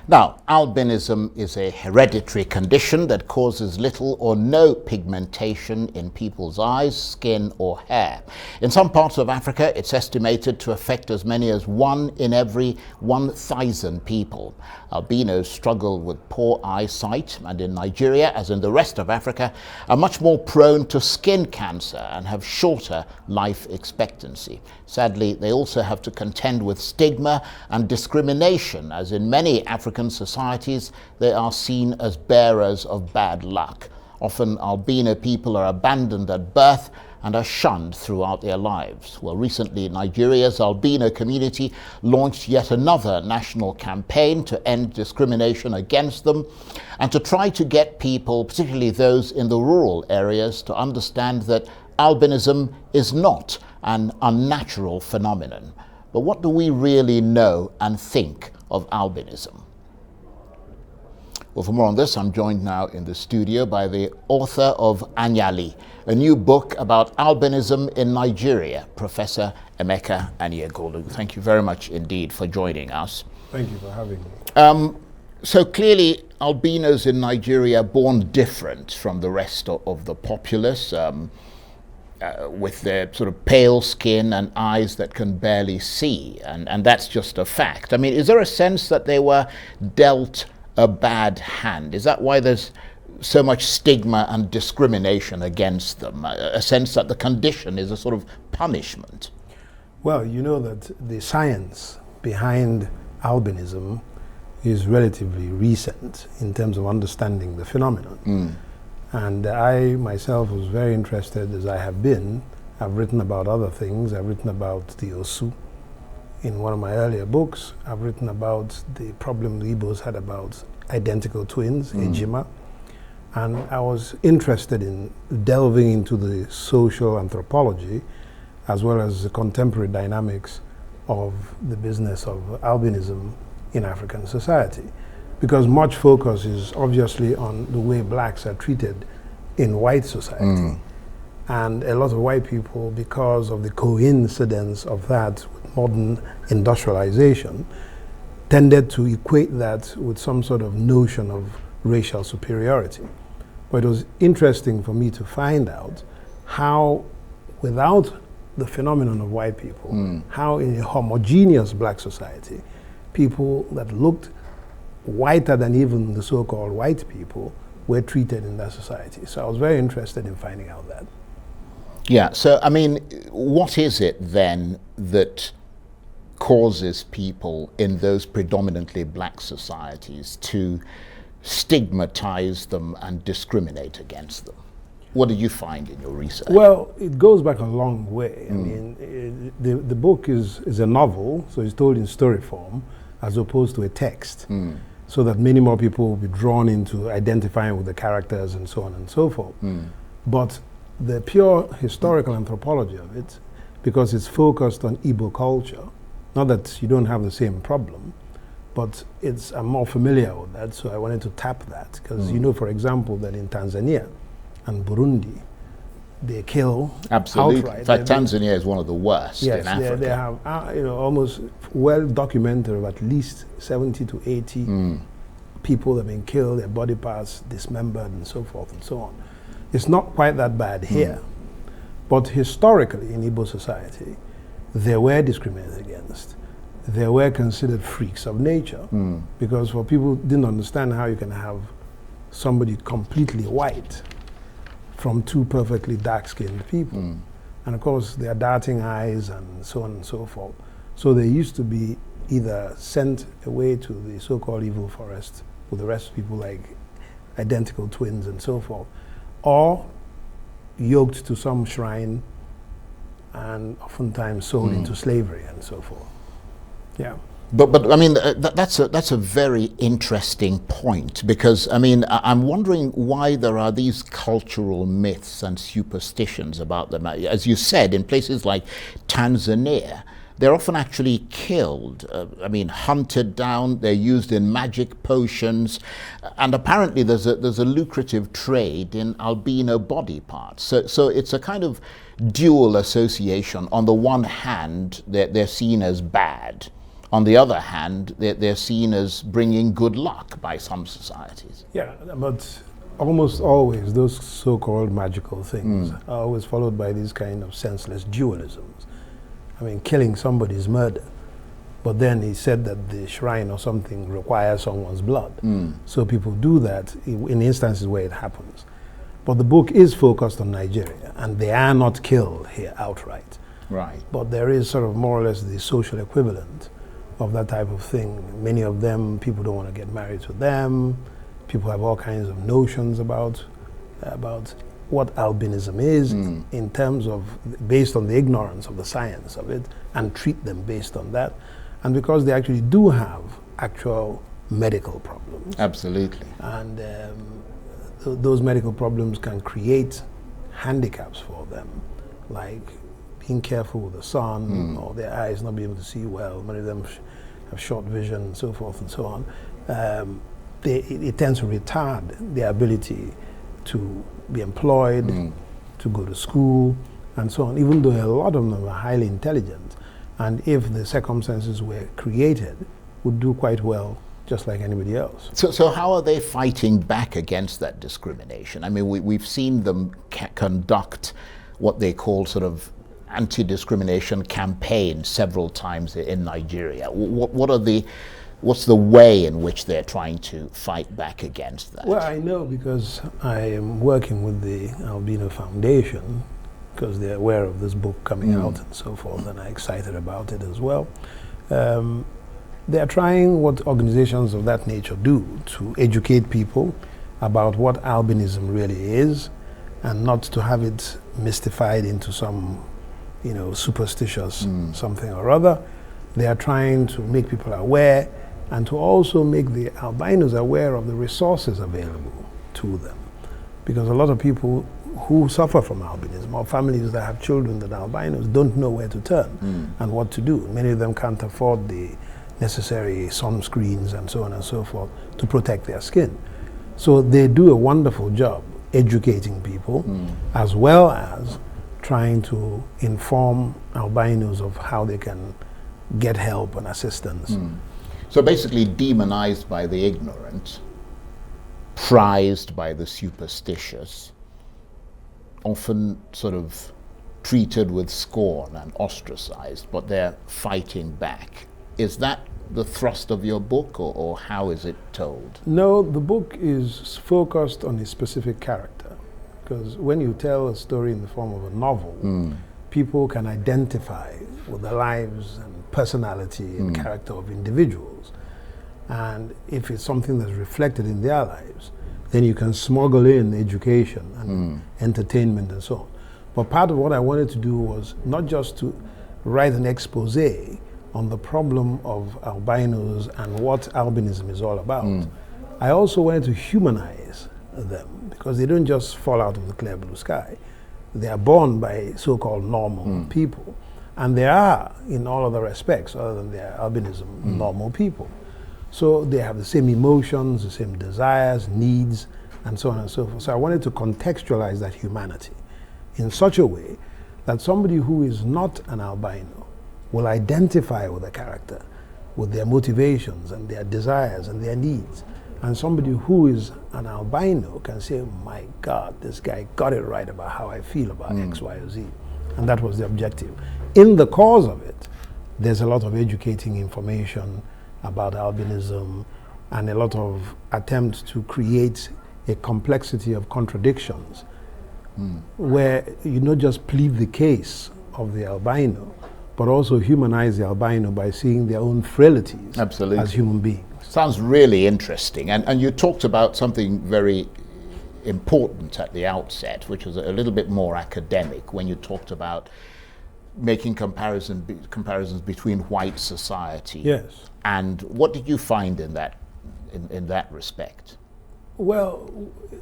Now, albinism is a hereditary condition that causes little or no pigmentation in people's eyes, skin, or hair. In some parts of Africa, it's estimated to affect as many as 1 in every 1,000 people. Albinos struggle with poor eyesight, and in Nigeria, as in the rest of Africa, are much more prone to skin cancer and have shorter life expectancy. Sadly, they also have to contend with stigma and discrimination, as in many African societies, they are seen as bearers of bad luck. Often, albino people are abandoned at birth and are shunned throughout their lives. Well, recently, Nigeria's albino community launched yet another national campaign to end discrimination against them and to try to get people, particularly those in the rural areas, to understand that albinism is not an unnatural phenomenon. But what do we really know and think of albinism? Well, for more on this, I'm joined now in the studio by the author of Aniagolu, a new book about albinism in Nigeria, Professor Emeka Aniagolu. Thank you very much indeed for joining us. Thank you for having me. So clearly, albinos in Nigeria are born different from the rest of the populace, with their sort of pale skin and eyes that can barely see, and that's just a fact. I mean, is there a sense that they were dealt a bad hand? Is that why there's so much stigma and discrimination against them? A sense that the condition is a sort of punishment? Well, you know that the science behind albinism is relatively recent in terms of understanding the phenomenon. And I myself was very interested, as I have been. I've written about other things. I've written about the Osu in one of my earlier books. I've written about the problem the Igbos had about identical twins, ejima. And I was interested in delving into the social anthropology as well as the contemporary dynamics of the business of albinism in African society. Because much focus is obviously on the way blacks are treated in white society. And a lot of white people, because of the coincidence of that with modern industrialization, tended to equate that with some sort of notion of racial superiority. But it was interesting for me to find out how, without the phenomenon of white people, how in a homogeneous black society, people that looked whiter than even the so-called white people were treated in that society. So I was very interested in finding out that. Yeah, so I mean, what is it then that causes people in those predominantly black societies to stigmatize them and discriminate against them? What did you find in your research? Well, it goes back a long way. I mean, the book is a novel, so it's told in story form as opposed to a text, so that many more people will be drawn into identifying with the characters and so on and so forth. But the pure historical anthropology of it, because it's focused on Igbo culture, not that you don't have the same problem, but I'm more familiar with that, so I wanted to tap that. Because you know, for example, that in Tanzania and Burundi, they kill Absolutely. outright. In fact, Tanzania is one of the worst in Africa. They have almost well documented of at least 70 to 80 people that have been killed, their body parts dismembered and so forth and so on. It's not quite that bad here. But historically in Igbo society, they were discriminated against. They were considered freaks of nature, because for people who didn't understand how you can have somebody completely white from two perfectly dark-skinned people. And of course, their darting eyes and so on and so forth. So they used to be either sent away to the so-called evil forest with the rest of people like identical twins and so forth, or yoked to some shrine and oftentimes sold into slavery and so forth. Yeah. But I mean, that's a very interesting point, because I mean, I'm wondering why there are these cultural myths and superstitions about them. As you said, in places like Tanzania, they're often actually killed, hunted down, they're used in magic potions, and apparently there's a lucrative trade in albino body parts. So it's a kind of dual association. On the one hand, they're seen as bad. on the other hand, they're seen as bringing good luck by some societies. Yeah, but almost always those so-called magical things are always followed by these kind of senseless dualisms. I mean, killing somebody is murder, but then he said that the shrine or something requires someone's blood. So people do that in instances where it happens. But the book is focused on Nigeria, and they are not killed here outright. Right. But there is sort of more or less the social equivalent of that type of thing. Many of them, people don't want to get married to them. People have all kinds of notions about what albinism is in terms of, based on the ignorance of the science of it, and treat them based on that. And because they actually do have actual medical problems. Absolutely. And those medical problems can create handicaps for them, like being careful with the sun, or their eyes not being able to see well. Many of them have short vision and so forth and so on. It tends to retard their ability to be employed, to go to school, and so on, even though a lot of them are highly intelligent. And if the circumstances were created, would do quite well, just like anybody else. So how are they fighting back against that discrimination? I mean, we've seen them conduct what they call sort of anti-discrimination campaigns several times in Nigeria. What's the way in which they're trying to fight back against that? Well, I know because I am working with the Albino Foundation, because they're aware of this book coming out and so forth, and I'm excited about it as well. They are trying what organizations of that nature do to educate people about what albinism really is, and not to have it mystified into some, superstitious something or other. They are trying to make people aware, and to also make the albinos aware of the resources available to them. Because a lot of people who suffer from albinism, or families that have children that are albinos, don't know where to turn and what to do. Many of them can't afford the necessary sunscreens and so on and so forth to protect their skin. So they do a wonderful job educating people, as well as trying to inform albinos of how they can get help and assistance. So basically demonized by the ignorant, prized by the superstitious, often sort of treated with scorn and ostracized, but they're fighting back. Is that the thrust of your book, or how is it told? No, the book is focused on a specific character, because when you tell a story in the form of a novel, people can identify with the lives and personality and character of individuals. And if it's something that's reflected in their lives, then you can smuggle in education and entertainment and so on. But part of what I wanted to do was not just to write an expose on the problem of albinos and what albinism is all about. I also wanted to humanize them, because they don't just fall out of the clear blue sky. They are born by so-called normal people. And they are, in all other respects, other than their albinism, normal people. So they have the same emotions, the same desires, needs, and so on and so forth. So I wanted to contextualize that humanity in such a way that somebody who is not an albino will identify with the character, with their motivations and their desires and their needs. And somebody who is an albino can say, my God, this guy got it right about how I feel about X, Y, or Z. And that was the objective. In the cause of it, there's a lot of educating information about albinism and a lot of attempts to create a complexity of contradictions where you not just plead the case of the albino, but also humanize the albino by seeing their own frailties as human beings. Sounds really interesting. And you talked about something very important at the outset, which was a little bit more academic, when you talked about making comparisons between white society. Yes. And what did you find in that respect? Well,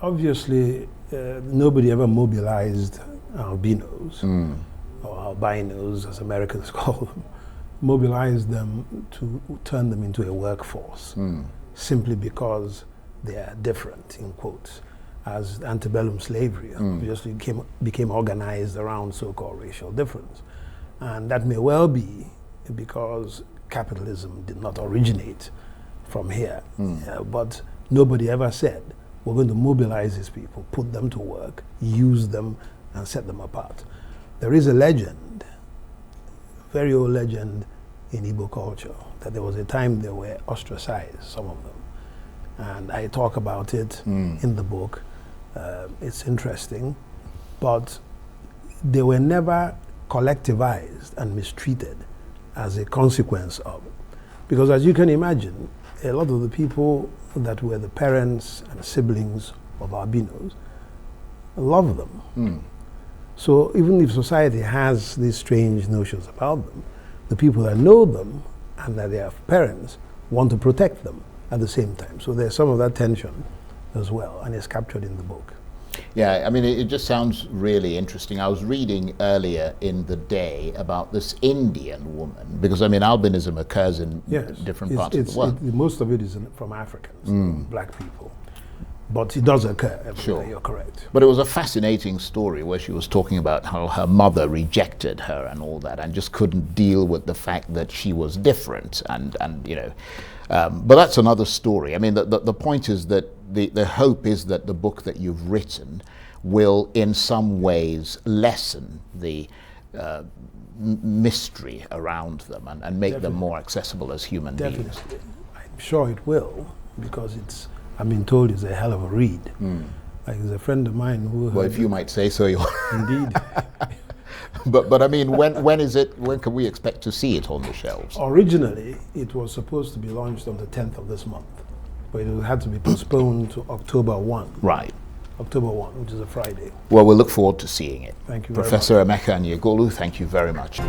obviously, nobody ever mobilized albinos, or albinos, as Americans call them, mobilized them to turn them into a workforce, simply because they are different, in quotes, as antebellum slavery obviously became organized around so-called racial difference. And that may well be because capitalism did not originate from here. But nobody ever said, we're going to mobilize these people, put them to work, use them, and set them apart. There is a legend, very old legend in Igbo culture, that there was a time they were ostracized, some of them. And I talk about it in the book. It's interesting, but they were never collectivized and mistreated as a consequence of it. Because as you can imagine, a lot of the people that were the parents and siblings of albinos love them. So even if society has these strange notions about them, the people that know them and that they have parents want to protect them at the same time. So there's some of that tension as well, and it's captured in the book. Yeah, I mean, it just sounds really interesting. I was reading earlier in the day about this Indian woman, because I mean, albinism occurs in different parts of the world. Most of it is from Africans, black people. But it does occur everywhere, you're correct. But it was a fascinating story where she was talking about how her mother rejected her and all that, and just couldn't deal with the fact that she was different, and you know. But that's another story. I mean, the point is that the hope is that the book that you've written will in some ways lessen the mystery around them and make them more accessible as human beings. I'm sure it will, because I've been told it's a hell of a read. Like there's a friend of mine who... Well, if you might say so. Indeed. But I mean, when can we expect to see it on the shelves? Originally, it was supposed to be launched on the 10th of this month, but it had to be postponed to October 1. Right. October 1, which is a Friday. Well, we'll look forward to seeing it. Thank you Professor very much. Emeka Aniagolu, thank you very much.